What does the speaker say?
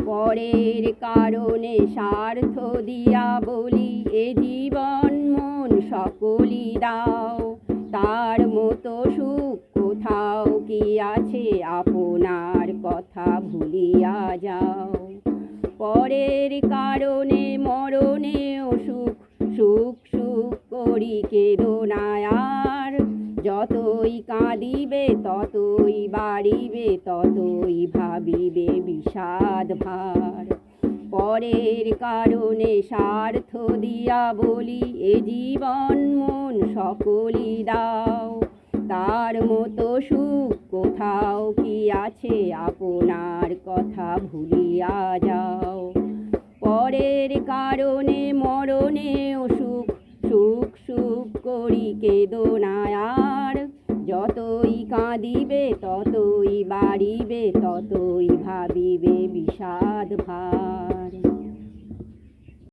পরের কারণে স্বার্থ দিয়া বলি এ জীবন মন সকলই দাও, তার মতো সুখ কোথাও কি আছে আপনার কথা ভুলিয়া যাও। পরের কারণে মরণেও সুখ সুখ সুখ করি কেঁদো না আর, যতই কাঁদিবে ততই বাড়িবে ততই ভাবিবে বিষাদ ভার। পরের কারণে স্বার্থ দিয়া বলি এ জীবন মন সকলই দাও, তার মতো সুখ কোথাও কি আছে আপনার কথা ভুলিয়া যাও। পরের কারণে মরণেও সুখ সুখ সুখ করি কেঁদো না আর, যতই কাঁদিবে ততই বাড়িবে ততই ভাবিবে বিষাদ ভার।